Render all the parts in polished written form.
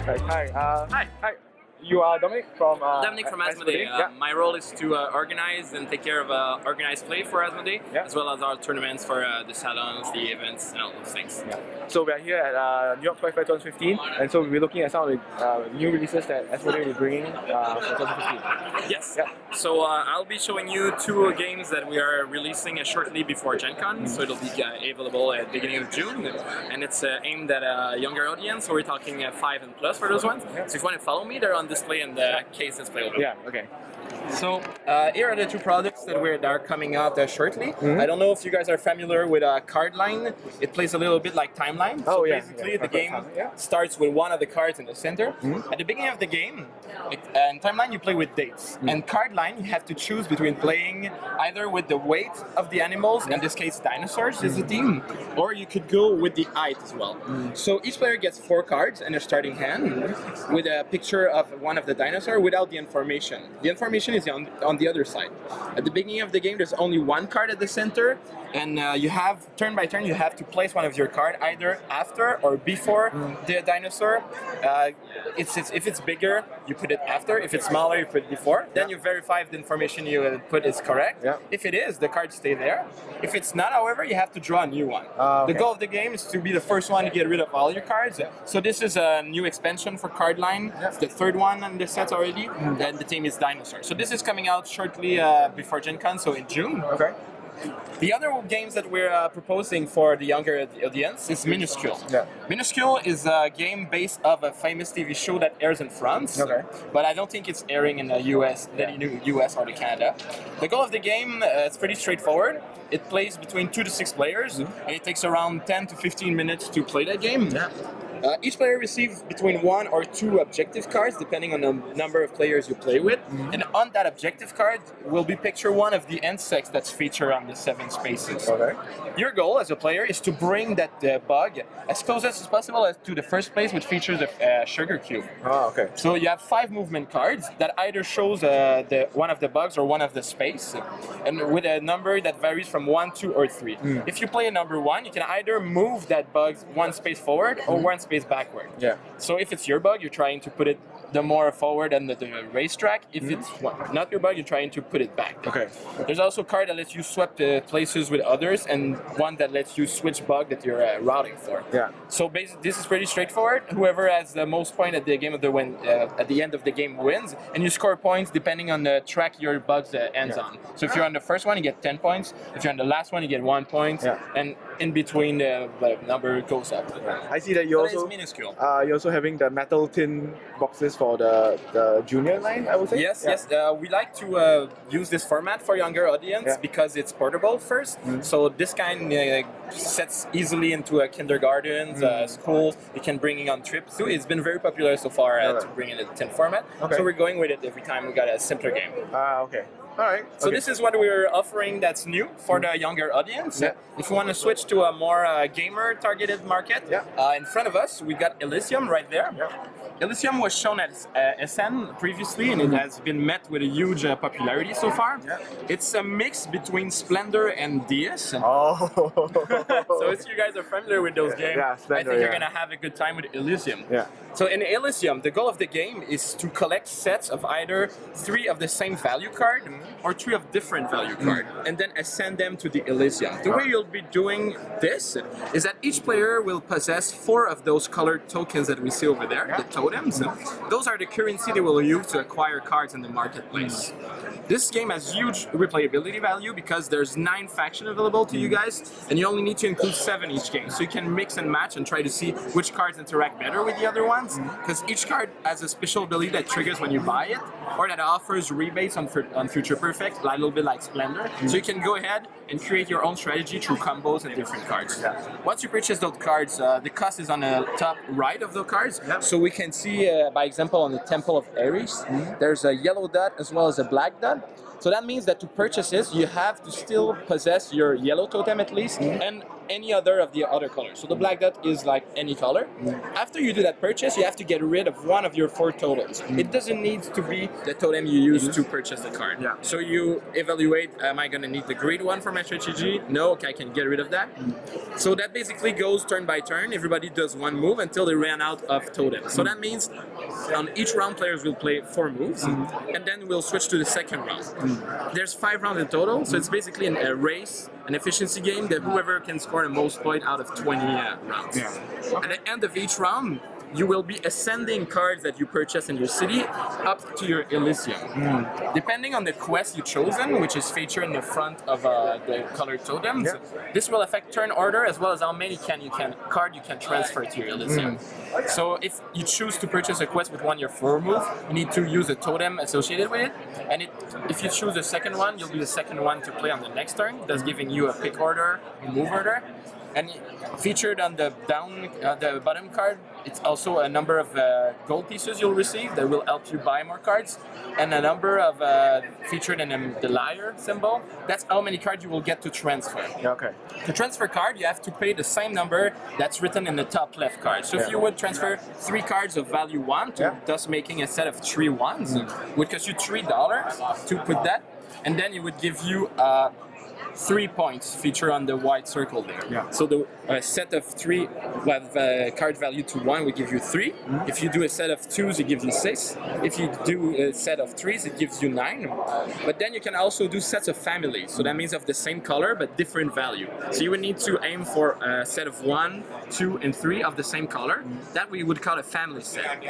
Right, hi. Hi. Hi. You are Dominic from Asmodee. Yeah. My role is to organize and take care of organized play for Asmodee, Yeah. as well as our tournaments for the salons, the events, and all those things. Yeah. So we are here at New York Toy Fair 2015, and so we'll be looking at some of the new releases that Asmodee will be bringing for 2015. Yes. Yeah. So I'll be showing you two games that we are releasing shortly before Gen Con, so it'll be available at the beginning of June, and it's aimed at a younger audience, so we're talking 5 and plus for those ones. Yeah. So if you want to follow me, they're on display in the case display over. Yeah, okay. So here are the two products that are coming out shortly. Mm-hmm. I don't know if you guys are familiar with Cardline. It plays a little bit like Timeline. Oh, so yeah, basically yeah. the game Yeah. starts with one of the cards in the center. Mm-hmm. At the beginning of the game, in Timeline you play with dates. Mm-hmm. And Cardline you have to choose between playing either with the weight of the animals, in this case dinosaurs is the theme, or you could go with the height as well. Mm-hmm. So each player gets 4 cards in their starting hand with a picture of one of the dinosaurs without the information. The information is on the other side. At the beginning of the game, there's only one card at the center, and you have, turn by turn, you have to place one of your cards either after or before the dinosaur. If it's bigger, you put it after. If it's smaller, you put it before. Then you verify if the information you put is correct. Yeah. If it is, the cards stay there. If it's not, however, you have to draw a new one. Okay. The goal of the game is to be the first one to get rid of all your cards. So this is a new expansion for Cardline. Yeah. It's the third one on the set already, and the theme is Dinosaur. So this is coming out shortly before Gen Con, so in June. Okay. The other games that we're proposing for the younger audience is Minuscule. Yeah. Minuscule is a game based off a famous TV show that airs in France, Okay. but I don't think it's airing in the US, US or the Canada. The goal of the game is pretty straightforward. It plays between 2 to 6 players, and it takes around 10 to 15 minutes to play that game. Yeah. Each player receives between 1 or 2 objective cards, depending on the number of players you play with. And on that objective card will be picture one of the insects that's featured on the 7 spaces. Okay. Your goal as a player is to bring that bug as close as possible to the first place, which features a sugar cube. Oh, okay. So you have 5 movement cards that either shows one of the bugs or one of the space, and with a number that varies from 1, 2, or 3. If you play a number 1, you can either move that bug 1 space forward or 1 space backward. Yeah. So if it's your bug, you're trying to put it the more forward than the racetrack. If it's not your bug, you're trying to put it back. Okay. There's also a card that lets you swap the places with others, and one that lets you switch bug that you're routing for. Yeah. So basically, this is pretty straightforward. Whoever has the most point at the game of the at the end of the game wins, and you score points depending on the track your bugs ends on. So if you're on the first one, you get 10 points. If you're on the last one, you get 1 point. Yeah. And in between, the number goes up. I see that you So also it's minuscule. you're also having the metal tin boxes for the junior line, I would say. Yes, Yeah. yes. We like to use this format for younger audience Yeah. because it's portable first. So this kind sets easily into kindergartens, schools. You can bring it on trips too. It's been very popular so far to bring in a tin format. Okay. So we're going with it every time we got a simpler game. Okay. All right. So okay. this is what we're offering that's new for the younger audience. Yeah. If you want to switch to a more gamer-targeted market, Yeah. in front of us we got Elysium right there. Yeah. Elysium was shown at SN previously, and it has been met with a huge popularity so far. Yeah. It's a mix between Splendor and Deus. Oh. So if you guys are familiar with those games, Yeah, I Splendor, think you're yeah. gonna have a good time with Elysium. Yeah. So in Elysium, the goal of the game is to collect sets of either 3 of the same value card or 3 of different value card, and then ascend them to the Elysium. The way you'll be doing this is that each player will possess 4 of those colored tokens that we see over there, the totems. Those are the currency they will use to acquire cards in the marketplace. This game has huge replayability value because there's 9 factions available to you guys, and you only need to include 7 each game. So you can mix and match and try to see which cards interact better with the other ones, because each card has a special ability that triggers when you buy it, or that offers rebates on Future Perfect, like a little bit like Splendor. So you can go ahead and create your own strategy through combos and different cards. Once you purchase those cards, the cost is on the top right of the cards. So we can see, by example, on the Temple of Ares, there's a yellow dot as well as a black dot. So that means that to purchase this, you have to still possess your yellow totem at least, and any other of the other colors. So the black dot is like any color. After you do that purchase, you have to get rid of one of your 4 totems. It doesn't need to be the totem you use to purchase the card. Yeah. So you evaluate, am I going to need the green one for my strategy? No, okay, I can get rid of that. So that basically goes turn by turn. Everybody does one move until they ran out of totems. So that means on each round, players will play 4 moves, and then we'll switch to the second round. There's 5 rounds in total, so it's basically a race, an efficiency game that whoever can score the most point out of 20 rounds. Yeah. At the end of each round, you will be ascending cards that you purchase in your city up to your Elysium. Depending on the quest you've chosen, which is featured in the front of the colored totems, this will affect turn order as well as how many card you can transfer to your Elysium. So if you choose to purchase a quest with one your 4 move, you need to use a totem associated with it. And if you choose the second one, you'll be the second one to play on the next turn, thus giving you a pick order, a move order. And featured on the the bottom card, it's also a number of gold pieces you'll receive that will help you buy more cards, and a number of featured in the lyre symbol. That's how many cards you will get to transfer. Yeah, okay. To transfer card, you have to pay the same number that's written in the top left card. So if you would transfer 3 cards of value 1, thus making a set of 3 ones, would cost you $3 to put that, and then it would give you 3 points feature on the white circle there. Yeah. So the set of 3 with card value to 1 will give you 3. If you do a set of 2s, it gives you 6. If you do a set of 3s, it gives you 9. But then you can also do sets of families. So that means of the same color but different value. So you would need to aim for a set of 1, 2, and 3 of the same color. That we would call a family set.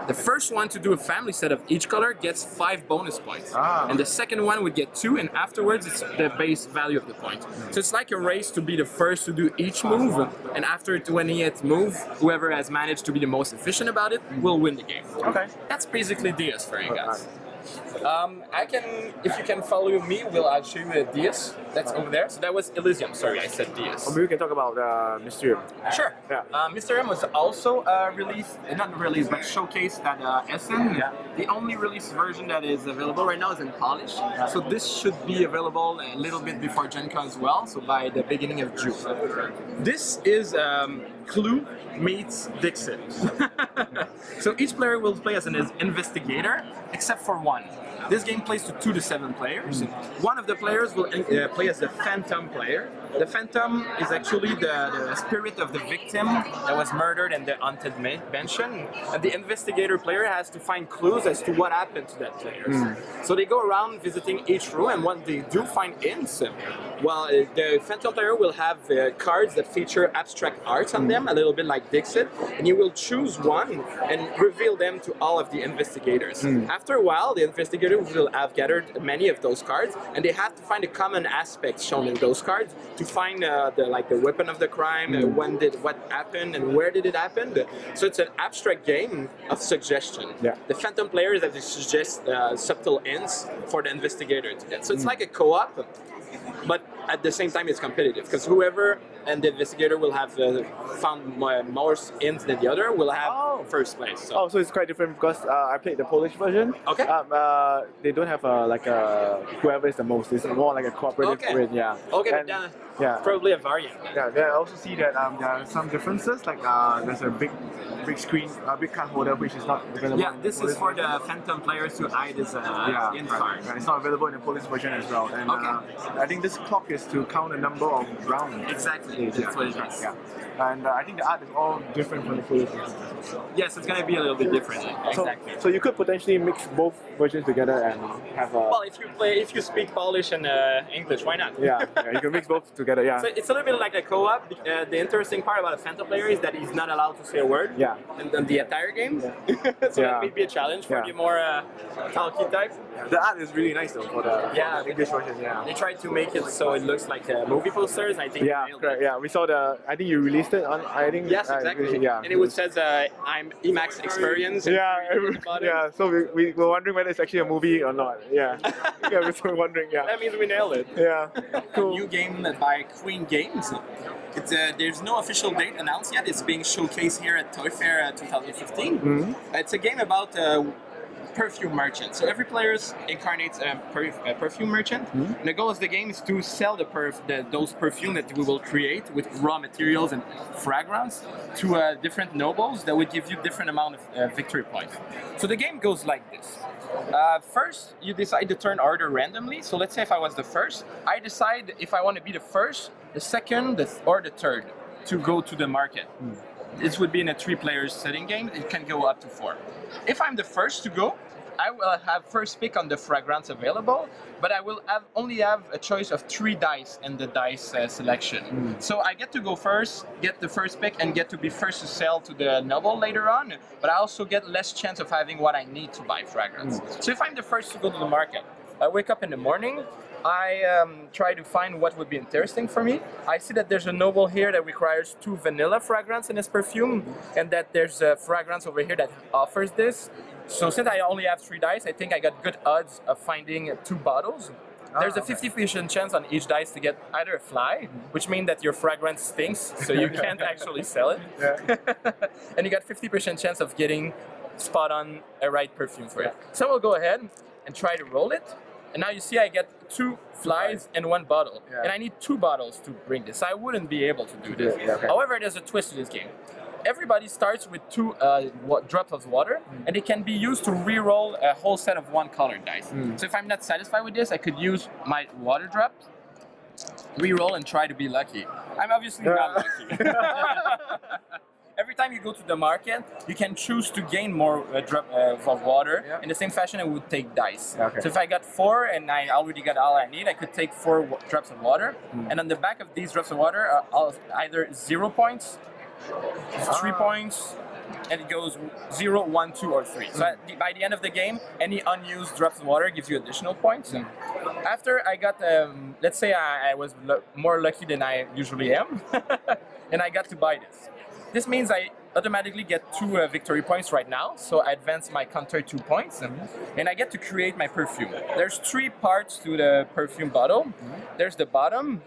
The first one to do a family set of each color gets 5 bonus points. And the second one would get 2, and afterwards it's the base value of the point. So it's like a race to be the first to do each move, and after 20th move, whoever has managed to be the most efficient about it will win the game. Okay. That's basically DS for you guys. If you can follow me, I'll show you a DS that's over there. So that was Elysium. Sorry, I said DS. Or maybe we can talk about Mysterium. Sure. Yeah. Mysterium was also released, not released, but showcased at Essen. Yeah. The only release version that is available right now is in Polish. So this should be available a little bit before Gen Con as well, so by the beginning of June. This is Clue meets Dixit. So each player will play as an investigator, except for one. This game plays to 2 to 7 players. One of the players will play as the Phantom player. The Phantom is actually the spirit of the victim that was murdered in the haunted mansion. And the investigator player has to find clues as to what happened to that player. So they go around visiting each room, and when they do find hints, well, the Phantom player will have cards that feature abstract arts on them, a little bit like Dixit, and you will choose one and reveal them to all of the investigators. After a while, the investigators will have gathered many of those cards, and they have to find a common aspect shown in those cards to find the weapon of the crime, what happened, and where did it happen. So it's an abstract game of suggestion. Yeah. The Phantom players have to suggest subtle hints for the investigator to get. So it's like a co-op, but at the same time it's competitive, because whoever and the investigator will have found more hints than the other will have first place. So. So it's quite different because I played the Polish version. Okay. They don't have whoever is the most. It's more like a cooperative win. Yeah. Okay. And, yeah. Probably a variant. Yeah. I also see that there are some differences. Like there's a big screen, a big card holder which is not available. Yeah. This is for the Phantom players to hide his in card. It's not available in the Polish version as well. And I think this clock is to count the number of rounds. Exactly. That's what it is. Yeah. And I think the art is all different from the Polish version. Yes, it's going to be a little bit different. Exactly. So you could potentially mix both versions together and have a... Well, if you speak Polish and English, why not? Yeah, you can mix both together, yeah. So it's a little bit like a co-op. The interesting part about a Phantom player is that he's not allowed to say a word in the entire game. Yeah. So that may be a challenge for the more talky type. The art is really nice though for the English version, They tried to make it so it looks like movie posters, I think. Yeah, correct, yeah. We saw I think you released it on, Yes, exactly. And it says, I'm IMAX Experience. Yeah, so we were wondering whether it's actually a movie or not. Yeah. Yeah, we were wondering, That means we nailed it. Yeah, cool. New game by Queen Games. There's no official date announced yet. It's being showcased here at Toy Fair 2015. It's a game about perfume merchant. So every player incarnates a perfume merchant. And the goal of the game is to sell those perfume that we will create with raw materials and fragrance to different nobles that would give you different amount of victory points. So the game goes like this. First, you decide the turn order randomly. So let's say if I was the first, I decide if I want to be the first, the second, or the third to go to the market. This would be in a 3-player setting game. It can go up to 4. If I'm the first to go, I will have first pick on the fragrance available, but I will only have a choice of 3 dice in the dice selection. So I get to go first, get the first pick, and get to be first to sell to the noble later on, but I also get less chance of having what I need to buy fragrance. So if I'm the first to go to the market, I wake up in the morning, I try to find what would be interesting for me. I see that there's a noble here that requires 2 vanilla fragrance in his perfume, and that there's a fragrance over here that offers this. So since I only have 3 dice, I think I got good odds of finding 2 bottles. There's a 50% chance on each dice to get either a fly, which means that your fragrance stinks, so you can't actually sell it. And you got 50% chance of getting spot on a right perfume for it. So we'll go ahead and try to roll it. And now you see I get 2 flies and 1 bottle. And I need 2 bottles to bring this. I wouldn't be able to do this. However, there's a twist to this game. Everybody starts with 2 drops of water, and it can be used to re-roll a whole set of 1 colored dice. So if I'm not satisfied with this, I could use my water drops, re-roll, and try to be lucky. I'm obviously not lucky. Every time you go to the market, you can choose to gain more drops of water. In the same fashion, I would take dice. So if I got 4 and I already got all I need, I could take 4 drops of water. And on the back of these drops of water are either 0 points, 3 points, and it goes 0, 1, 2, or 3. So by the end of the game, any unused drops of water gives you additional points. After I got, let's say I was more lucky than I usually am, and I got to buy this. This means I automatically get 2 victory points right now, so I advance my counter 2 points, and I get to create my perfume. There's 3 parts to the perfume bottle. There's the bottom,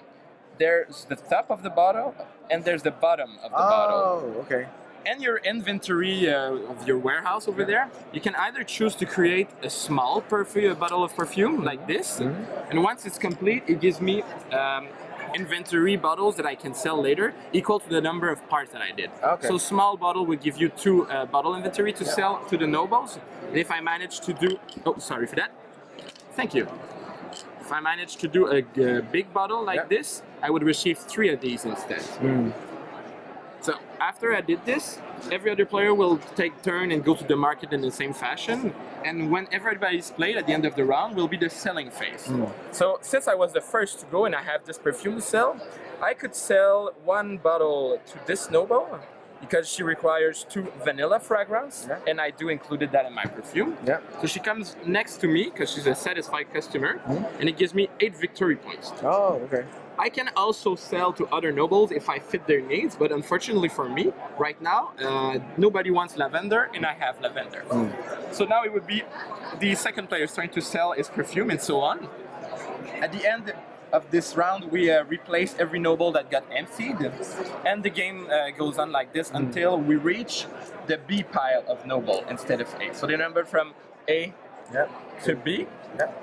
there's the top of the bottle, and there's the bottom of the bottle. Oh, okay. In your inventory of your warehouse over there, you can either choose to create a small bottle of perfume like this, and once it's complete, it gives me inventory bottles that I can sell later, equal to the number of parts that I did. So small bottle would give you 2 bottle inventory to sell to the nobles. And if I manage to do, oh, sorry for that. Thank you. If I manage to do a big bottle like this, I would receive 3 of these instead. So after I did this, every other player will take turn and go to the market in the same fashion. And when everybody's played at the end of the round will be the selling phase. So since I was the first to go and I have this perfume to sell, I could sell 1 bottle to this noble because she requires 2 vanilla fragrance, and I do included that in my perfume. So she comes next to me because she's a satisfied customer, and it gives me 8 victory points. Oh, okay. I can also sell to other nobles if I fit their needs, but unfortunately for me, right now, nobody wants lavender, and I have lavender. So now it would be the second player trying to sell his perfume and so on. At the end of this round, we replace every noble that got emptied, and the game goes on like this until we reach the B pile of noble instead of A. So they number from A to B.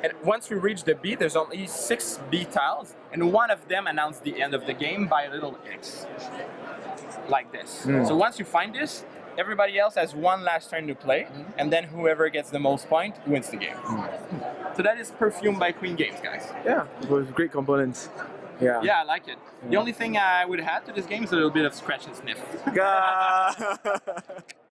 And once we reach the B, there's only 6 B tiles, and one of them announced the end of the game by a little X. Like this. So once you find this, everybody else has 1 last turn to play, and then whoever gets the most point wins the game. So that is Perfume by Queen Games, guys. Yeah, it was great components. Yeah, I like it. The only thing I would add to this game is a little bit of scratch and sniff.